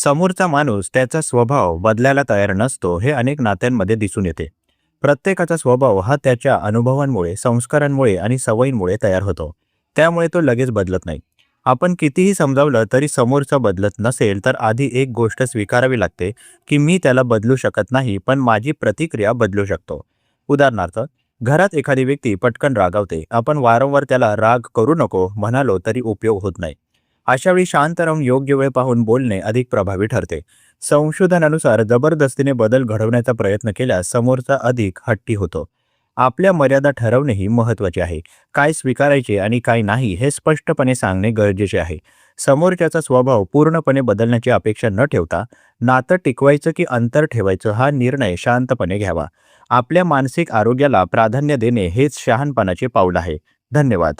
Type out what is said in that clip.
समोरचा माणूस त्याचा स्वभाव बदलायला तयार नसतो हे अनेक नात्यांमध्ये दिसून येते. प्रत्येकाचा स्वभाव हा त्याच्या अनुभवांमुळे, संस्कारांमुळे आणि सवयींमुळे तयार होतो. त्यामुळे तो लगेच बदलत नाही. आपण कितीही समजावलं तरी समोरचा बदलत नसेल तर आधी एक गोष्ट स्वीकारावी लागते, की मी त्याला बदलू शकत नाही, पण माझी प्रतिक्रिया बदलू शकतो. उदाहरणार्थ, घरात एखादी व्यक्ती पटकन रागावते. आपण वारंवार त्याला राग करू नको म्हणालो तरी उपयोग होत नाही. अशा वेळी शांत राहून योग्य वेळ पाहून बोलणे अधिक प्रभावी ठरते. संशोधनानुसार जबरदस्तीने बदल घडवण्याचा प्रयत्न केल्यास समोरचा अधिक हट्टी होतो. आपल्या मर्यादा ठरवणेही महत्त्वाचे आहे. काय स्वीकारायचे आणि काय नाही हे स्पष्टपणे सांगणे गरजेचे आहे. समोरच्याचा स्वभाव पूर्णपणे बदलण्याची अपेक्षा न ठेवता नातं टिकवायचं की अंतर ठेवायचं हा निर्णय शांतपणे घ्यावा. आपल्या मानसिक आरोग्याला प्राधान्य देणे हेच शहाणपणाचे पाऊल आहे. धन्यवाद.